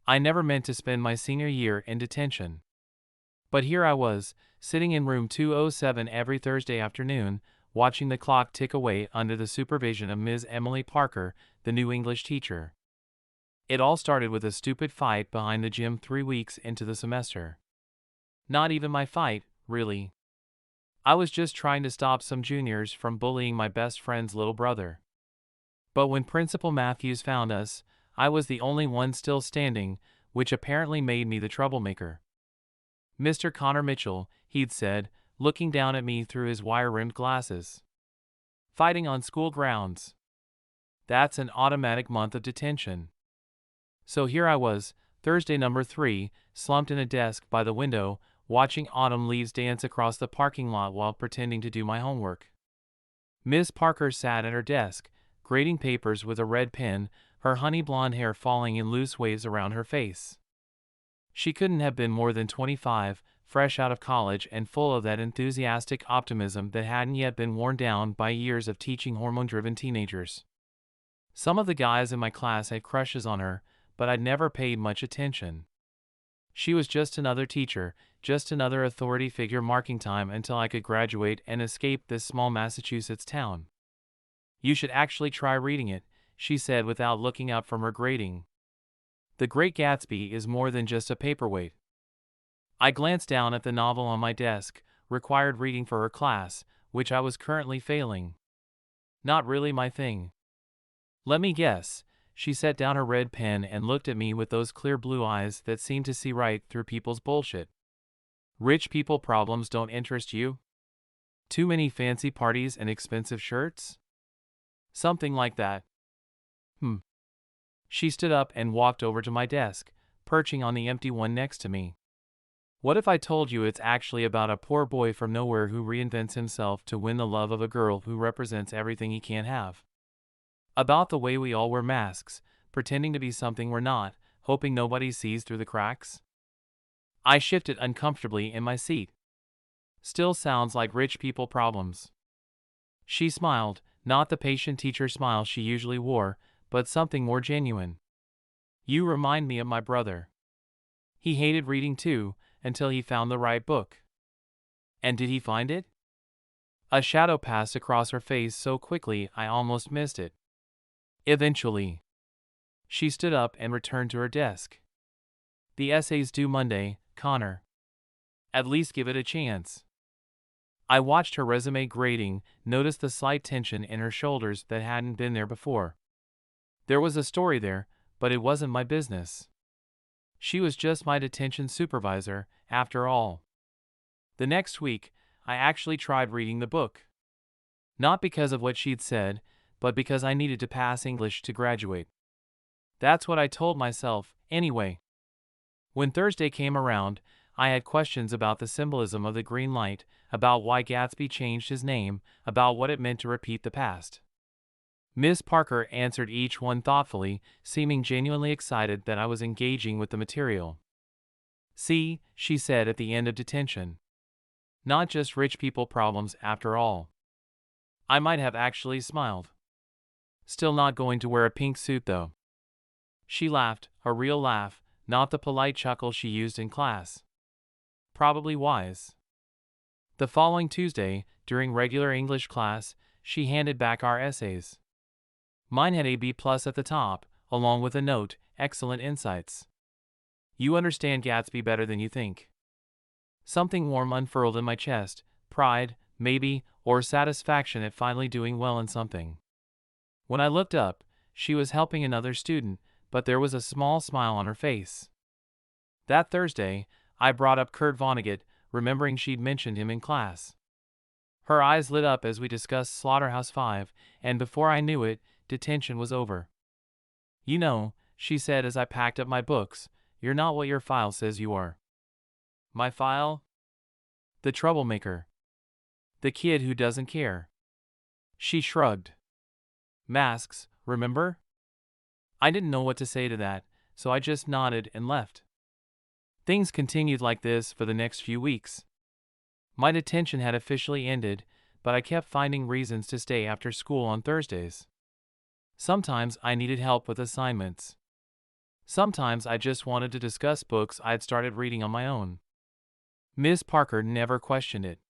I never meant to spend my senior year in detention. But here I was, sitting in room 207 every Thursday afternoon, watching the clock tick away under the supervision of Ms. Emily Parker, the new English teacher. It all started with a stupid fight behind the gym 3 weeks into the semester. Not even my fight, really. I was just trying to stop some juniors from bullying my best friend's little brother. But when Principal Matthews found us, I was the only one still standing, which apparently made me the troublemaker. "Mr. Connor Mitchell," he'd said, looking down at me through his wire-rimmed glasses. "Fighting on school grounds. That's an automatic month of detention." So here I was, Thursday number 3, slumped in a desk by the window, watching autumn leaves dance across the parking lot while pretending to do my homework. Miss Parker sat at her desk, grading papers with a red pen, her honey blonde hair falling in loose waves around her face. She couldn't have been more than 25, fresh out of college and full of that enthusiastic optimism that hadn't yet been worn down by years of teaching hormone-driven teenagers. Some of the guys in my class had crushes on her, but I'd never paid much attention. She was just another teacher, just another authority figure marking time until I could graduate and escape this small Massachusetts town. "You should actually try reading it," she said without looking up from her grading. "The Great Gatsby is more than just a paperweight." I glanced down at the novel on my desk, required reading for her class, which I was currently failing. Not really my thing. "Let me guess." She set down her red pen and looked at me with those clear blue eyes that seem to see right through people's bullshit. "Rich people problems don't interest you? Too many fancy parties and expensive shirts? Something like that." She stood up and walked over to my desk, perching on the empty one next to me. "What if I told you it's actually about a poor boy from nowhere who reinvents himself to win the love of a girl who represents everything he can't have? About the way we all wear masks, pretending to be something we're not, hoping nobody sees through the cracks?" I shifted uncomfortably in my seat. "Still sounds like rich people problems." She smiled, not the patient teacher smile she usually wore, but something more genuine. "You remind me of my brother. He hated reading too, until he found the right book." "And did he find it?" A shadow passed across her face so quickly I almost missed it. "Eventually." She stood up and returned to her desk. "The essay's due Monday, Connor. At least give it a chance." I watched her resume grading, noticed the slight tension in her shoulders that hadn't been there before. There was a story there, but it wasn't my business. She was just my detention supervisor, after all. The next week, I actually tried reading the book. Not because of what she'd said, but because I needed to pass English to graduate. That's what I told myself, anyway. When Thursday came around, I had questions about the symbolism of the green light, about why Gatsby changed his name, about what it meant to repeat the past. Miss Parker answered each one thoughtfully, seeming genuinely excited that I was engaging with the material. "See," she said at the end of detention. "Not just rich people problems after all." I might have actually smiled. "Still not going to wear a pink suit though." She laughed, a real laugh, not the polite chuckle she used in class. Probably wise. The following Tuesday, during regular English class, she handed back our essays. Mine had a B+ at the top, along with a note, "Excellent insights. You understand Gatsby better than you think." Something warm unfurled in my chest, pride, maybe, or satisfaction at finally doing well in something. When I looked up, she was helping another student, but there was a small smile on her face. That Thursday, I brought up Kurt Vonnegut, remembering she'd mentioned him in class. Her eyes lit up as we discussed Slaughterhouse-Five, and before I knew it, detention was over. "You know," she said as I packed up my books, "you're not what your file says you are." "My file?" "The troublemaker. The kid who doesn't care." She shrugged. "Masks, remember?" I didn't know what to say to that, so I just nodded and left. Things continued like this for the next few weeks. My detention had officially ended, but I kept finding reasons to stay after school on Thursdays. Sometimes I needed help with assignments. Sometimes I just wanted to discuss books I'd started reading on my own. Miss Parker never questioned it.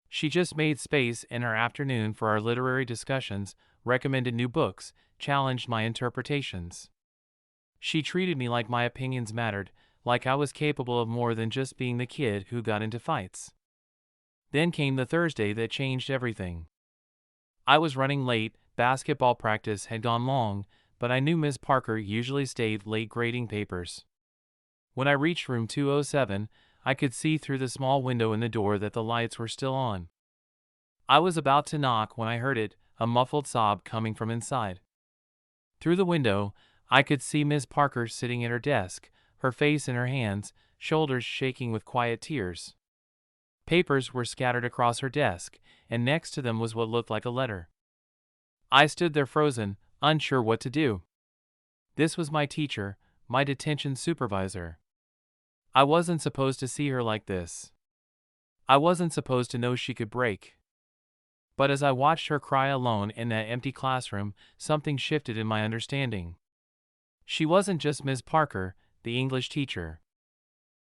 She just made space in her afternoon for our literary discussions, recommended new books, challenged my interpretations. She treated me like my opinions mattered, like I was capable of more than just being the kid who got into fights. Then came the Thursday that changed everything. I was running late, basketball practice had gone long, but I knew Miss Parker usually stayed late grading papers. When I reached room 207, I could see through the small window in the door that the lights were still on. I was about to knock when I heard it, a muffled sob coming from inside. Through the window, I could see Miss Parker sitting at her desk, her face in her hands, shoulders shaking with quiet tears. Papers were scattered across her desk, and next to them was what looked like a letter. I stood there frozen, unsure what to do. This was my teacher, my detention supervisor. I wasn't supposed to see her like this. I wasn't supposed to know she could break. But as I watched her cry alone in that empty classroom, something shifted in my understanding. She wasn't just Miss Parker, the English teacher.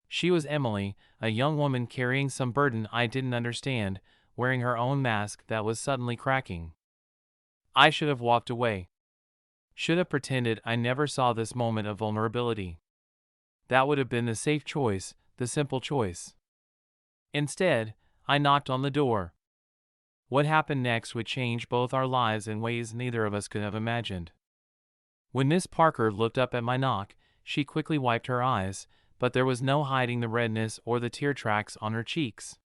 She was Emily, a young woman carrying some burden I didn't understand, wearing her own mask that was suddenly cracking. I should have walked away. Should have pretended I never saw this moment of vulnerability. That would have been the safe choice, the simple choice. Instead, I knocked on the door. What happened next would change both our lives in ways neither of us could have imagined. When Miss Parker looked up at my knock, she quickly wiped her eyes, but there was no hiding the redness or the tear tracks on her cheeks.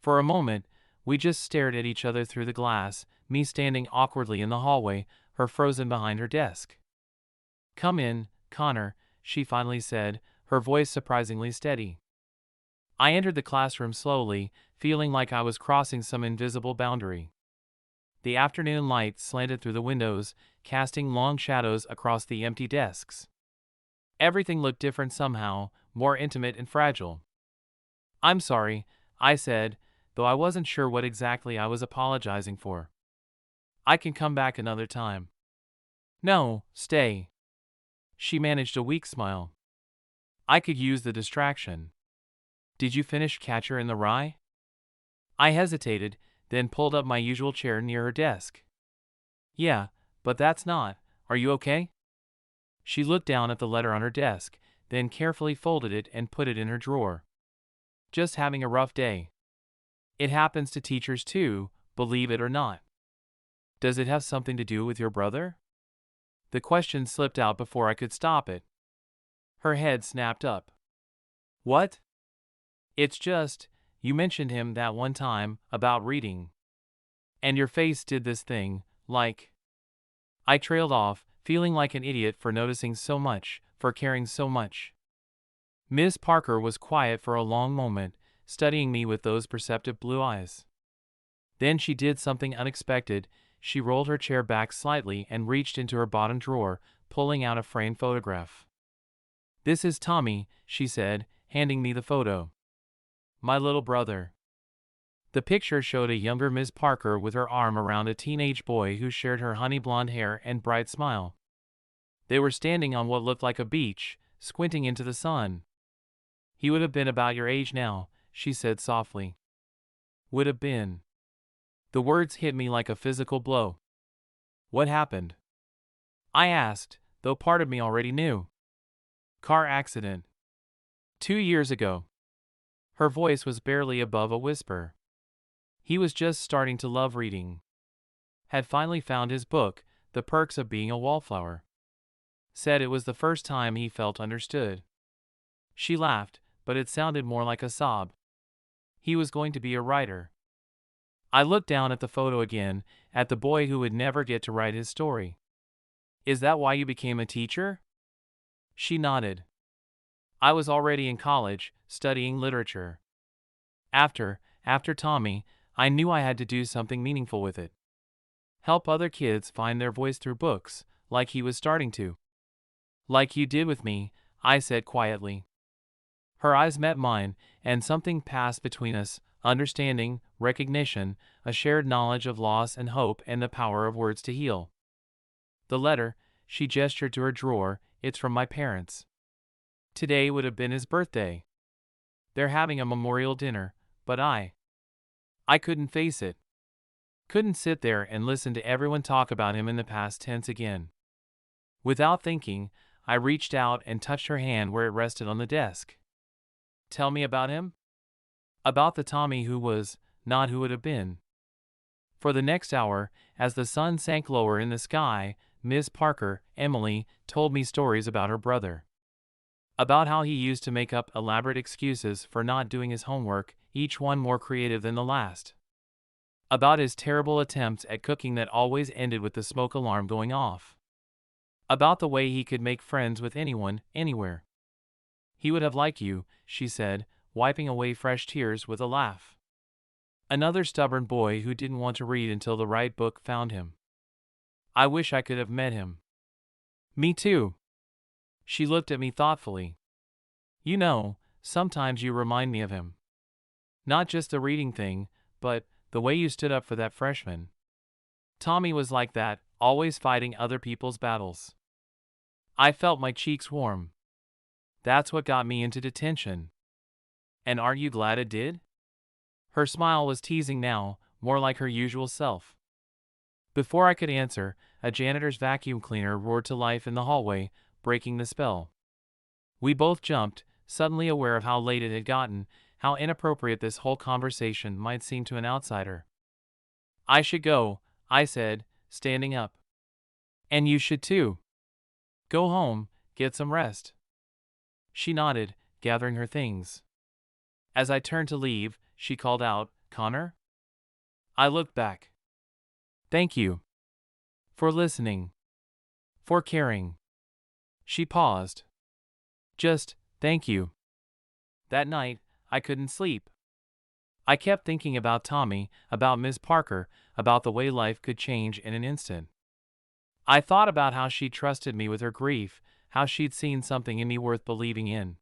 For a moment, we just stared at each other through the glass, me standing awkwardly in the hallway, her frozen behind her desk. "Come in, Connor," she finally said, her voice surprisingly steady. I entered the classroom slowly, feeling like I was crossing some invisible boundary. The afternoon light slanted through the windows, casting long shadows across the empty desks. Everything looked different somehow, more intimate and fragile. "I'm sorry," I said, though I wasn't sure what exactly I was apologizing for. "I can come back another time." "No, stay." She managed a weak smile. "I could use the distraction." "Did you finish Catcher in the Rye?" I hesitated, then pulled up my usual chair near her desk. "Yeah, but that's not. Are you okay?" She looked down at the letter on her desk, then carefully folded it and put it in her drawer. "Just having a rough day." It happens to teachers too, believe it or not. "Does it have something to do with your brother?" The question slipped out before I could stop it. Her head snapped up. "What?" "It's just, you mentioned him that one time, about reading. And your face did this thing, like..." I trailed off, feeling like an idiot for noticing so much, for caring so much. Miss Parker was quiet for a long moment, studying me with those perceptive blue eyes. Then she did something unexpected. She rolled her chair back slightly and reached into her bottom drawer, pulling out a framed photograph. "This is Tommy," she said, handing me the photo. "My little brother." The picture showed a younger Miss Parker with her arm around a teenage boy who shared her honey blonde hair and bright smile. They were standing on what looked like a beach, squinting into the sun. "He would have been about your age now," she said softly. "Would have been." The words hit me like a physical blow. "What happened?" I asked, though part of me already knew. "Car accident. 2 years ago." Her voice was barely above a whisper. "He was just starting to love reading. Had finally found his book, The Perks of Being a Wallflower. Said it was the first time he felt understood." She laughed, but it sounded more like a sob. "He was going to be a writer." I looked down at the photo again, at the boy who would never get to write his story. "Is that why you became a teacher?" She nodded. "I was already in college, studying literature. After Tommy, I knew I had to do something meaningful with it. Help other kids find their voice through books, like he was starting to." "Like you did with me," I said quietly. Her eyes met mine, and something passed between us, understanding, recognition, a shared knowledge of loss and hope and the power of words to heal. "The letter," she gestured to her drawer, It's from my parents. Today would have been his birthday. They're having a memorial dinner, but I couldn't face it. Couldn't sit there and listen to everyone talk about him in the past tense again. Without thinking, I reached out and touched her hand where it rested on the desk. Tell me about him? About the Tommy who was, not who would have been. For the next hour, as the sun sank lower in the sky, Miss Parker, Emily, told me stories about her brother. About how he used to make up elaborate excuses for not doing his homework, each one more creative than the last. About his terrible attempts at cooking that always ended with the smoke alarm going off. About the way he could make friends with anyone, anywhere. He would have liked you, she said, wiping away fresh tears with a laugh. Another stubborn boy who didn't want to read until the right book found him. I wish I could have met him. Me too. She looked at me thoughtfully. You know, sometimes you remind me of him. Not just the reading thing, but the way you stood up for that freshman. Tommy was like that, always fighting other people's battles. I felt my cheeks warm. That's what got me into detention. And aren't you glad it did? Her smile was teasing now, more like her usual self. Before I could answer, a janitor's vacuum cleaner roared to life in the hallway, breaking the spell. We both jumped, suddenly aware of how late it had gotten, how inappropriate this whole conversation might seem to an outsider. I should go, I said, standing up. And you should too. Go home, get some rest. She nodded, gathering her things. As I turned to leave, she called out, Connor? I looked back. Thank you. For listening. For caring. She paused. Just, thank you. That night, I couldn't sleep. I kept thinking about Tommy, about Miss Parker, about the way life could change in an instant. I thought about how she trusted me with her grief, how she'd seen something in me worth believing in.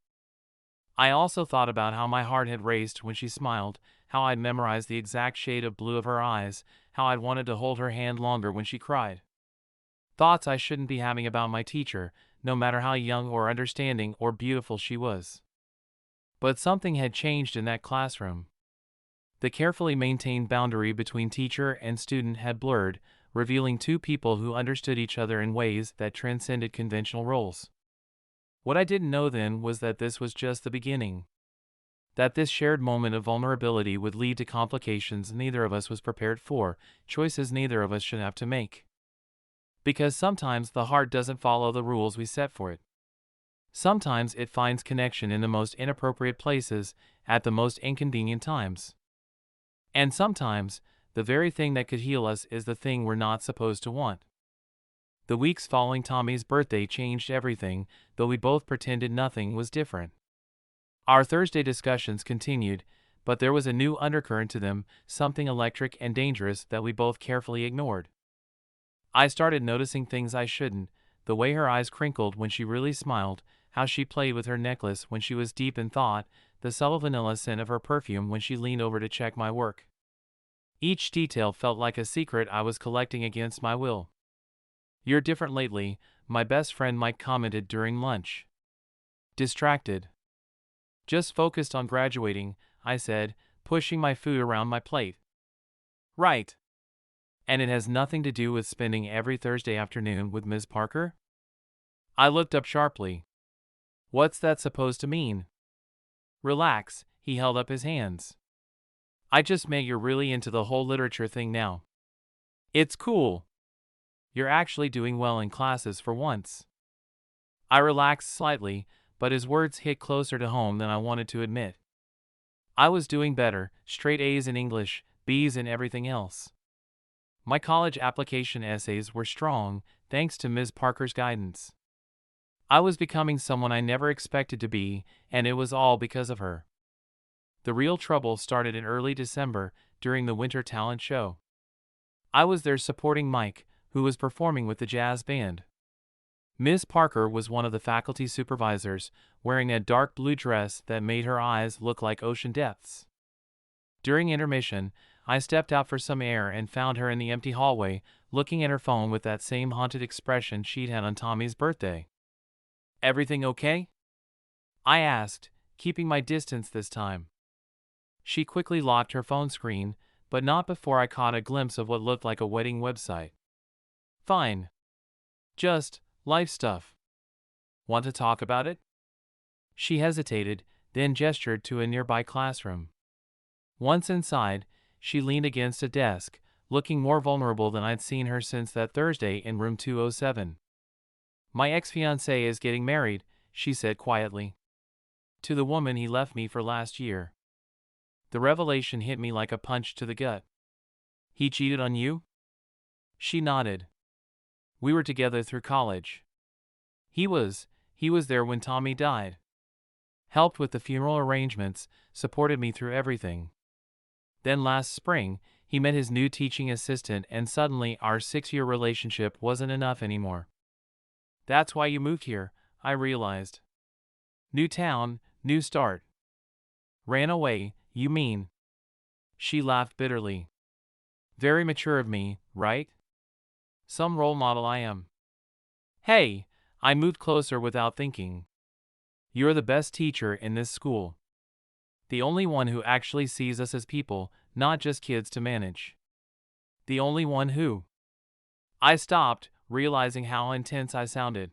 I also thought about how my heart had raced when she smiled, how I'd memorized the exact shade of blue of her eyes, how I'd wanted to hold her hand longer when she cried. Thoughts I shouldn't be having about my teacher, no matter how young or understanding or beautiful she was. But something had changed in that classroom. The carefully maintained boundary between teacher and student had blurred, revealing two people who understood each other in ways that transcended conventional roles. What I didn't know then was that this was just the beginning. That this shared moment of vulnerability would lead to complications neither of us was prepared for, choices neither of us should have to make. Because sometimes the heart doesn't follow the rules we set for it. Sometimes it finds connection in the most inappropriate places, at the most inconvenient times. And sometimes, the very thing that could heal us is the thing we're not supposed to want. The weeks following Tommy's birthday changed everything, though we both pretended nothing was different. Our Thursday discussions continued, but there was a new undercurrent to them, something electric and dangerous that we both carefully ignored. I started noticing things I shouldn't, the way her eyes crinkled when she really smiled, how she played with her necklace when she was deep in thought, the subtle vanilla scent of her perfume when she leaned over to check my work. Each detail felt like a secret I was collecting against my will. You're different lately, my best friend Mike commented during lunch. Distracted. Just focused on graduating, I said, pushing my food around my plate. Right. And it has nothing to do with spending every Thursday afternoon with Ms. Parker? I looked up sharply. What's that supposed to mean? Relax, he held up his hands. I just meant you're really into the whole literature thing now. It's cool. You're actually doing well in classes for once. I relaxed slightly, but his words hit closer to home than I wanted to admit. I was doing better, straight A's in English, B's in everything else. My college application essays were strong, thanks to Ms. Parker's guidance. I was becoming someone I never expected to be, and it was all because of her. The real trouble started in early December, during the winter talent show. I was there supporting Mike, who was performing with the jazz band. Ms. Parker was one of the faculty supervisors, wearing a dark blue dress that made her eyes look like ocean depths. During intermission, I stepped out for some air and found her in the empty hallway, looking at her phone with that same haunted expression she'd had on Tommy's birthday. Everything okay? I asked, keeping my distance this time. She quickly locked her phone screen, but not before I caught a glimpse of what looked like a wedding website. Fine. Just life stuff. Want to talk about it? She hesitated, then gestured to a nearby classroom. Once inside, she leaned against a desk, looking more vulnerable than I'd seen her since that Thursday in room 207. My ex-fiancé is getting married, she said quietly. To the woman he left me for last year. The revelation hit me like a punch to the gut. He cheated on you? She nodded. We were together through college. He was there when Tommy died. Helped with the funeral arrangements, supported me through everything. Then last spring, he met his new teaching assistant and suddenly our 6-year relationship wasn't enough anymore. That's why you moved here, I realized. New town, new start. Ran away, you mean? She laughed bitterly. Very mature of me, right? Some role model I am. Hey, I moved closer without thinking. You're the best teacher in this school. The only one who actually sees us as people, not just kids to manage. The only one who. I stopped, realizing how intense I sounded.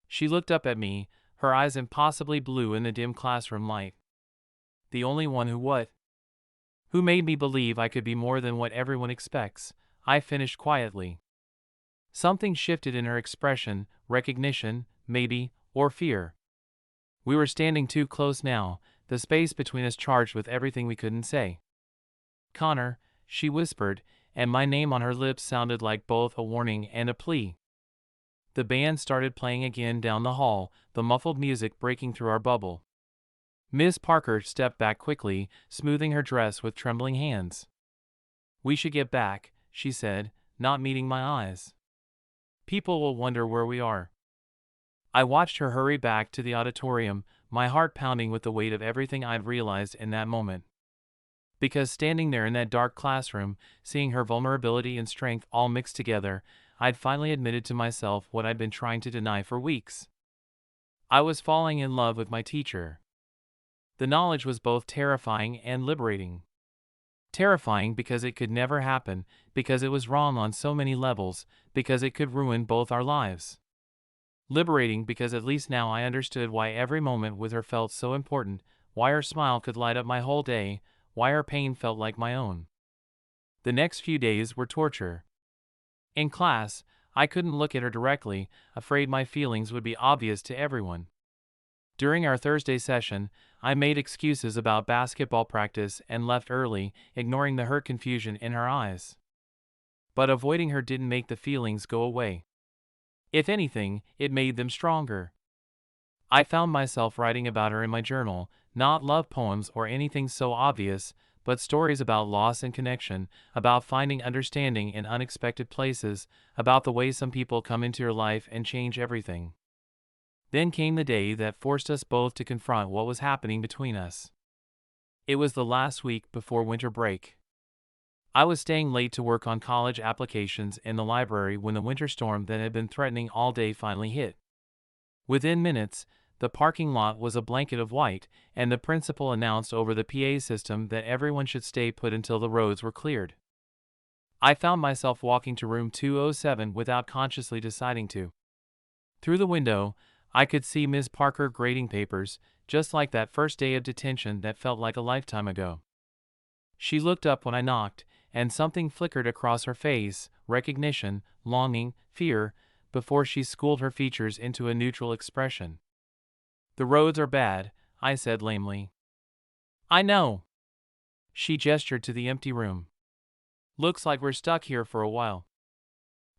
She looked up at me, her eyes impossibly blue in the dim classroom light. The only one who what? Who made me believe I could be more than what everyone expects, I finished quietly. Something shifted in her expression, recognition, maybe, or fear. We were standing too close now, the space between us charged with everything we couldn't say. Connor, she whispered, and my name on her lips sounded like both a warning and a plea. The band started playing again down the hall, the muffled music breaking through our bubble. Miss Parker stepped back quickly, smoothing her dress with trembling hands. We should get back, she said, not meeting my eyes. People will wonder where we are. I watched her hurry back to the auditorium, my heart pounding with the weight of everything I'd realized in that moment. Because standing there in that dark classroom, seeing her vulnerability and strength all mixed together, I'd finally admitted to myself what I'd been trying to deny for weeks. I was falling in love with my teacher. The knowledge was both terrifying and liberating. Terrifying because it could never happen, because it was wrong on so many levels, because it could ruin both our lives. Liberating because at least now I understood why every moment with her felt so important, why her smile could light up my whole day, why her pain felt like my own. The next few days were torture. In class, I couldn't look at her directly, afraid my feelings would be obvious to everyone. During our Thursday session, I made excuses about basketball practice and left early, ignoring the hurt confusion in her eyes. But avoiding her didn't make the feelings go away. If anything, it made them stronger. I found myself writing about her in my journal, not love poems or anything so obvious, but stories about loss and connection, about finding understanding in unexpected places, about the way some people come into your life and change everything. Then came the day that forced us both to confront what was happening between us. It was the last week before winter break. I was staying late to work on college applications in the library when the winter storm that had been threatening all day finally hit. Within minutes, the parking lot was a blanket of white, and the principal announced over the PA system that everyone should stay put until the roads were cleared. I found myself walking to room 207 without consciously deciding to. Through the window, I could see Ms. Parker grading papers, just like that first day of detention that felt like a lifetime ago. She looked up when I knocked, and something flickered across her face, recognition, longing, fear, before she schooled her features into a neutral expression. The roads are bad, I said lamely. I know. She gestured to the empty room. Looks like we're stuck here for a while.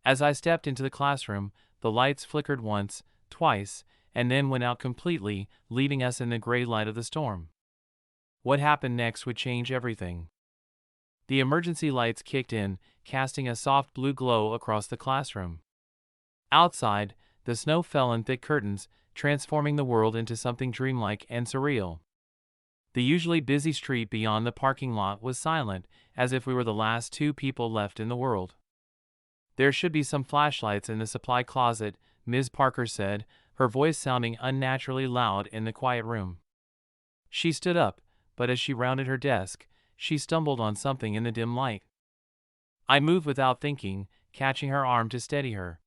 As I stepped into the classroom, the lights flickered once, twice, and then went out completely, leaving us in the gray light of the storm. What happened next would change everything. The emergency lights kicked in, casting a soft blue glow across the classroom. Outside, the snow fell in thick curtains, transforming the world into something dreamlike and surreal. The usually busy street beyond the parking lot was silent, as if we were the last two people left in the world. There should be some flashlights in the supply closet, Ms. Parker said, her voice sounding unnaturally loud in the quiet room. She stood up, but as she rounded her desk, she stumbled on something in the dim light. I moved without thinking, catching her arm to steady her.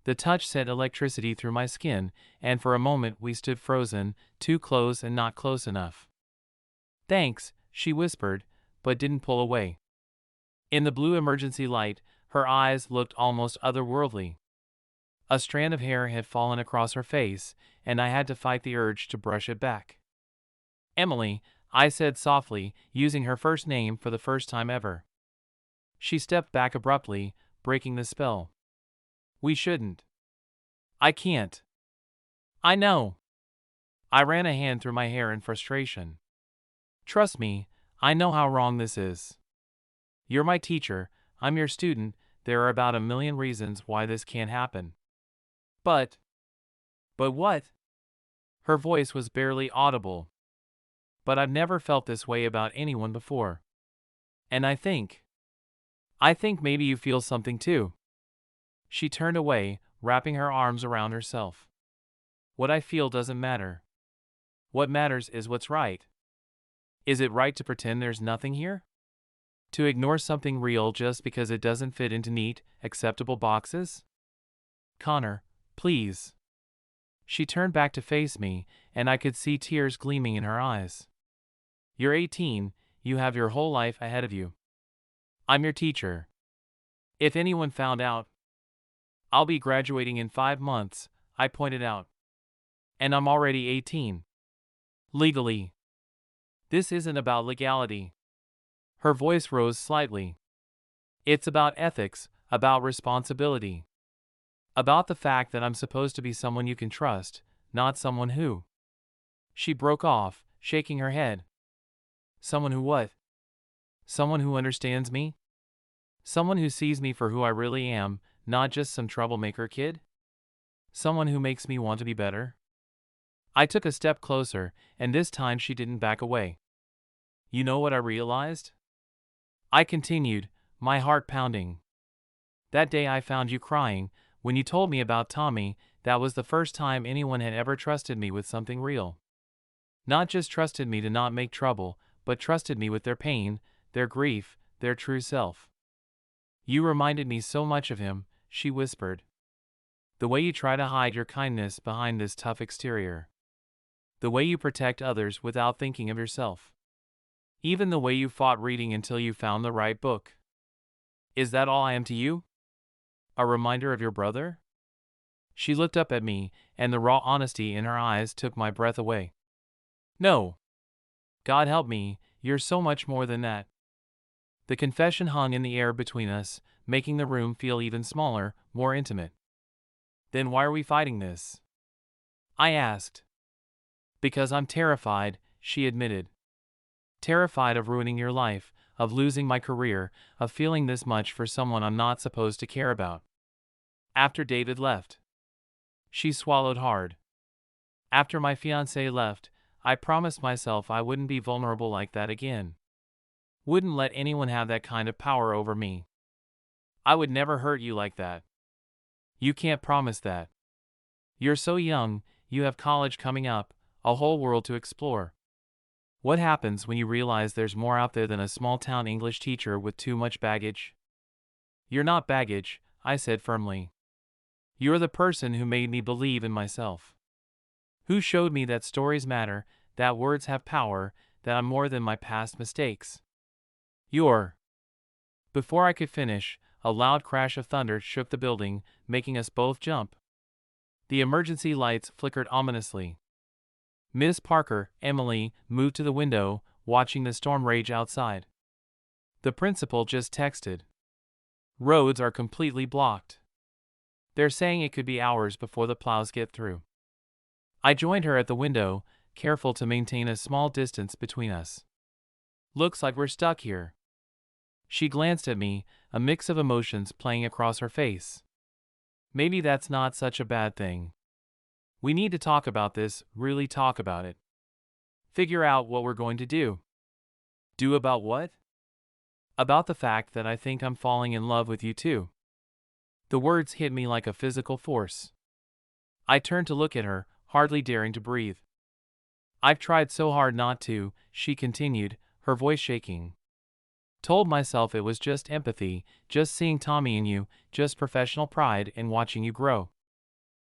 The touch sent electricity through my skin, and for a moment we stood frozen, too close and not close enough. "Thanks," she whispered, but didn't pull away. In the blue emergency light, her eyes looked almost otherworldly. A strand of hair had fallen across her face, and I had to fight the urge to brush it back. "Emily," I said softly, using her first name for the first time ever. She stepped back abruptly, breaking the spell. "We shouldn't." "I can't." "I know." I ran a hand through my hair in frustration. "Trust me, I know how wrong this is. You're my teacher, I'm your student, there are about a million reasons why this can't happen." But what?" Her voice was barely audible. "But I've never felt this way about anyone before. And I think maybe you feel something too." She turned away, wrapping her arms around herself. "What I feel doesn't matter. What matters is what's right. Is it right to pretend there's nothing here? To ignore something real just because it doesn't fit into neat, acceptable boxes? Connor, please." She turned back to face me, and I could see tears gleaming in her eyes. "You're 18, you have your whole life ahead of you. I'm your teacher. If anyone found out..." "I'll be graduating in 5 months, I pointed out. "And I'm already 18. Legally. This isn't about legality." Her voice rose slightly. "It's about ethics, about responsibility. About the fact that I'm supposed to be someone you can trust, not someone who..." She broke off, shaking her head. "Someone who what?" "Someone who understands me? Someone who sees me for who I really am, not just some troublemaker kid? Someone who makes me want to be better?" I took a step closer, and this time she didn't back away. "You know what I realized?" I continued, my heart pounding. "That day I found you crying, when you told me about Tommy, that was the first time anyone had ever trusted me with something real. Not just trusted me to not make trouble, but trusted me with their pain, their grief, their true self. You reminded me so much of him," she whispered. "The way you try to hide your kindness behind this tough exterior. The way you protect others without thinking of yourself. Even the way you fought reading until you found the right book. Is that all I am to you? A reminder of your brother?" She looked up at me, and the raw honesty in her eyes took my breath away. "No. God help me, you're so much more than that." The confession hung in the air between us, making the room feel even smaller, more intimate. "Then why are we fighting this?" I asked. "Because I'm terrified," she admitted. "Terrified of ruining your life, of losing my career, of feeling this much for someone I'm not supposed to care about. After David left." She swallowed hard. "After my fiancé left, I promised myself I wouldn't be vulnerable like that again. Wouldn't let anyone have that kind of power over me. I would never hurt you like that. You can't promise that. You're so young, you have college coming up, a whole world to explore. What happens when you realize there's more out there than a small-town English teacher with too much baggage?" "You're not baggage," I said firmly. "You're the person who made me believe in myself. Who showed me that stories matter, that words have power, that I'm more than my past mistakes. You're..." Before I could finish, a loud crash of thunder shook the building, making us both jump. The emergency lights flickered ominously. Miss Parker, Emily, moved to the window, watching the storm rage outside. "The principal just texted. Roads are completely blocked. They're saying it could be hours before the plows get through." I joined her at the window, careful to maintain a small distance between us. "Looks like we're stuck here." She glanced at me, a mix of emotions playing across her face. "Maybe that's not such a bad thing. We need to talk about this, really talk about it. Figure out what we're going to do." "Do about what?" "About the fact that I think I'm falling in love with you too." The words hit me like a physical force. I turned to look at her, hardly daring to breathe. "I've tried so hard not to," she continued, her voice shaking. "Told myself it was just empathy, just seeing Tommy in you, just professional pride in watching you grow.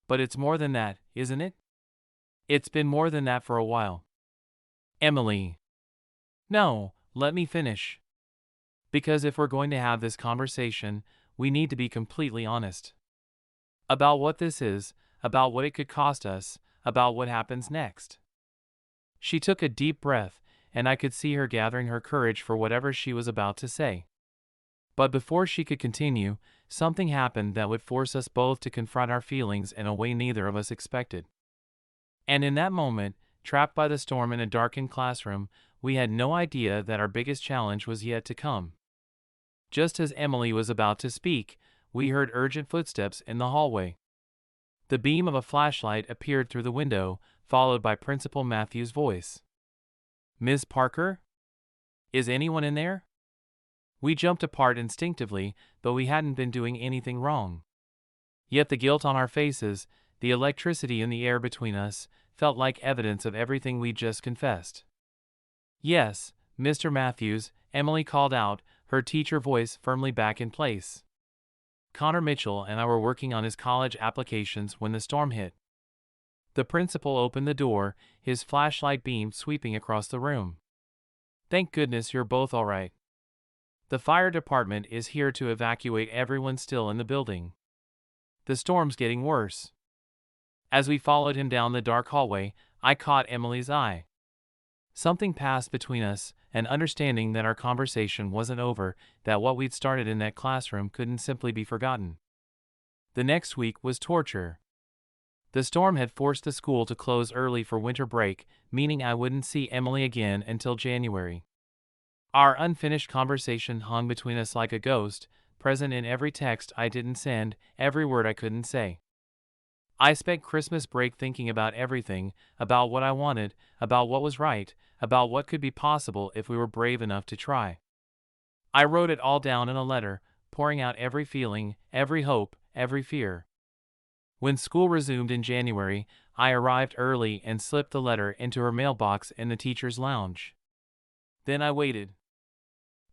But it's more than that, isn't it? It's been more than that for a while." "Emily." "No, let me finish. Because if we're going to have this conversation, we need to be completely honest. About what this is, about what it could cost us, about what happens next." She took a deep breath, and I could see her gathering her courage for whatever she was about to say. But before she could continue, something happened that would force us both to confront our feelings in a way neither of us expected. And in that moment, trapped by the storm in a darkened classroom, we had no idea that our biggest challenge was yet to come. Just as Emily was about to speak, we heard urgent footsteps in the hallway. The beam of a flashlight appeared through the window, followed by Principal Matthew's voice. "Miss Parker? Is anyone in there?" We jumped apart instinctively, though we hadn't been doing anything wrong. Yet the guilt on our faces, the electricity in the air between us, felt like evidence of everything we'd just confessed. "Yes, Mr. Matthews," Emily called out, her teacher voice firmly back in place. "Connor Mitchell and I were working on his college applications when the storm hit." The principal opened the door, his flashlight beam sweeping across the room. "Thank goodness you're both all right. The fire department is here to evacuate everyone still in the building. The storm's getting worse." As we followed him down the dark hallway, I caught Emily's eye. Something passed between us, an understanding that our conversation wasn't over, that what we'd started in that classroom couldn't simply be forgotten. The next week was torture. The storm had forced the school to close early for winter break, meaning I wouldn't see Emily again until January. Our unfinished conversation hung between us like a ghost, present in every text I didn't send, every word I couldn't say. I spent Christmas break thinking about everything, about what I wanted, about what was right, about what could be possible if we were brave enough to try. I wrote it all down in a letter, pouring out every feeling, every hope, every fear. When school resumed in January, I arrived early and slipped the letter into her mailbox in the teacher's lounge. Then I waited.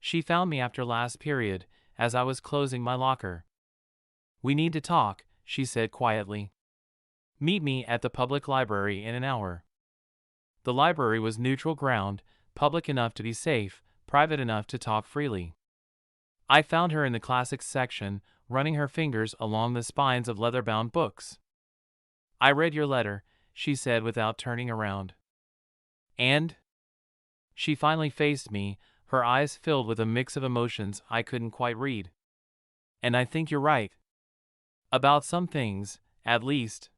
She found me after last period, as I was closing my locker. "We need to talk," she said quietly. "Meet me at the public library in an hour." The library was neutral ground, public enough to be safe, private enough to talk freely. I found her in the classics section, running her fingers along the spines of leather-bound books. "I read your letter," she said without turning around. "And?" She finally faced me, her eyes filled with a mix of emotions I couldn't quite read. "And I think you're right. About some things, at least."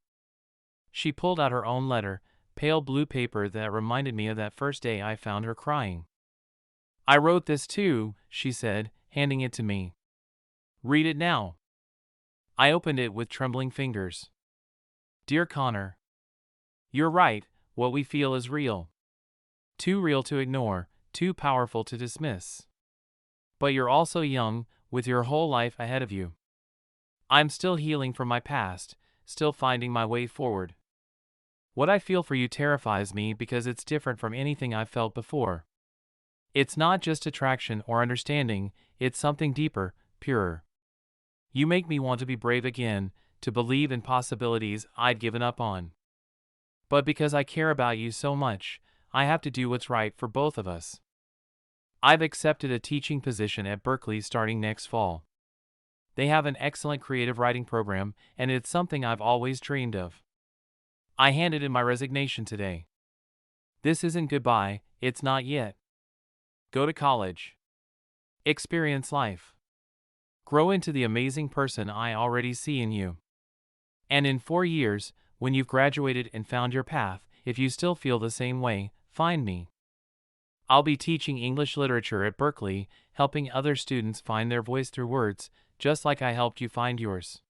She pulled out her own letter, pale blue paper that reminded me of that first day I found her crying. "I wrote this too," she said, handing it to me. "Read it now." I opened it with trembling fingers. "Dear Connor, you're right, what we feel is real. Too real to ignore, too powerful to dismiss. But you're also young, with your whole life ahead of you. I'm still healing from my past, still finding my way forward. What I feel for you terrifies me because it's different from anything I've felt before. It's not just attraction or understanding, it's something deeper, purer. You make me want to be brave again, to believe in possibilities I'd given up on. But because I care about you so much, I have to do what's right for both of us. I've accepted a teaching position at Berkeley starting next fall. They have an excellent creative writing program, and it's something I've always dreamed of. I handed in my resignation today. This isn't goodbye, it's not yet. Go to college. Experience life. Grow into the amazing person I already see in you. And in 4 years, when you've graduated and found your path, if you still feel the same way, find me. I'll be teaching English literature at Berkeley, helping other students find their voice through words, just like I helped you find yours.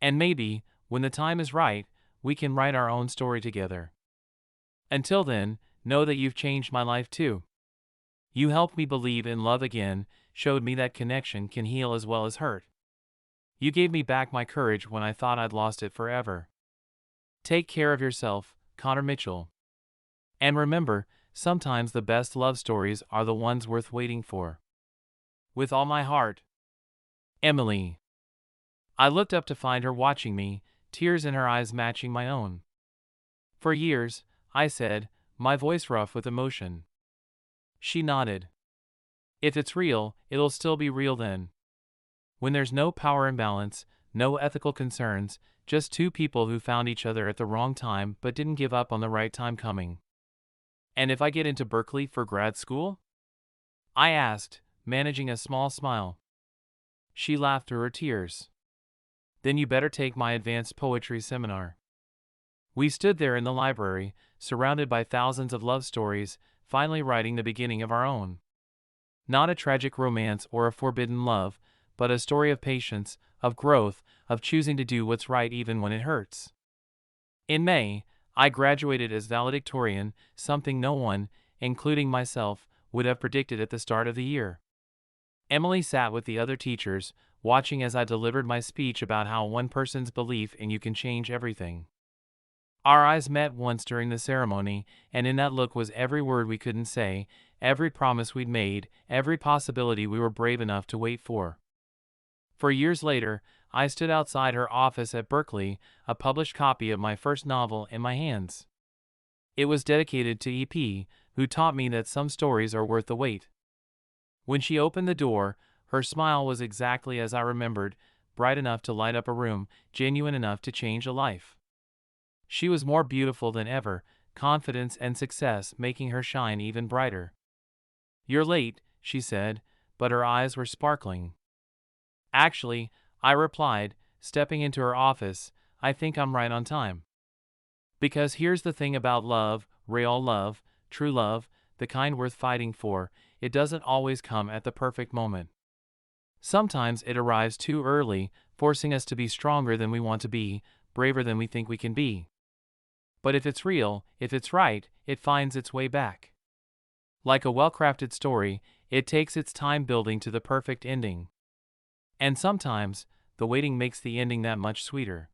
And maybe, when the time is right, we can write our own story together. Until then, know that you've changed my life too. You helped me believe in love again, showed me that connection can heal as well as hurt. You gave me back my courage when I thought I'd lost it forever. Take care of yourself, Connor Mitchell. And remember, sometimes the best love stories are the ones worth waiting for. With all my heart. Emily. I looked up to find her watching me, tears in her eyes matching my own. For years, I said, my voice rough with emotion. She nodded. If it's real, it'll still be real then. When there's no power imbalance, no ethical concerns, just two people who found each other at the wrong time but didn't give up on the right time coming. And if I get into Berkeley for grad school? I asked, managing a small smile. She laughed through her tears. Then you better take my advanced poetry seminar. We stood there in the library, surrounded by thousands of love stories, finally writing the beginning of our own. Not a tragic romance or a forbidden love, but a story of patience, of growth, of choosing to do what's right even when it hurts. In May, I graduated as valedictorian, something no one, including myself, would have predicted at the start of the year. Emily sat with the other teachers, watching as I delivered my speech about how one person's belief in you can change everything. Our eyes met once during the ceremony, and in that look was every word we couldn't say, every promise we'd made, every possibility we were brave enough to wait for. For years later, I stood outside her office at Berkeley, a published copy of my first novel in my hands. It was dedicated to EP, who taught me that some stories are worth the wait. When she opened the door, her smile was exactly as I remembered, bright enough to light up a room, genuine enough to change a life. She was more beautiful than ever, confidence and success making her shine even brighter. You're late, she said, but her eyes were sparkling. Actually, I replied, stepping into her office, I think I'm right on time. Because here's the thing about love, real love, true love, the kind worth fighting for, it doesn't always come at the perfect moment. Sometimes it arrives too early, forcing us to be stronger than we want to be, braver than we think we can be. But if it's real, if it's right, it finds its way back. Like a well-crafted story, it takes its time building to the perfect ending. And sometimes, the waiting makes the ending that much sweeter.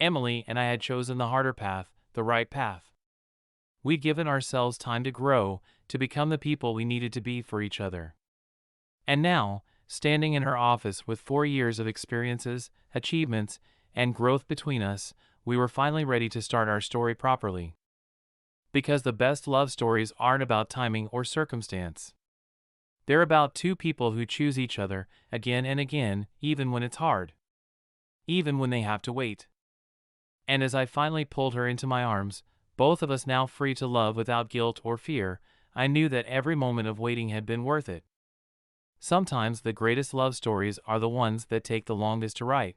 Emily and I had chosen the harder path, the right path. We'd given ourselves time to grow, to become the people we needed to be for each other. And now, standing in her office with 4 years of experiences, achievements, and growth between us, we were finally ready to start our story properly. Because the best love stories aren't about timing or circumstance. They're about two people who choose each other, again and again, even when it's hard. Even when they have to wait. And as I finally pulled her into my arms, both of us now free to love without guilt or fear, I knew that every moment of waiting had been worth it. Sometimes the greatest love stories are the ones that take the longest to write.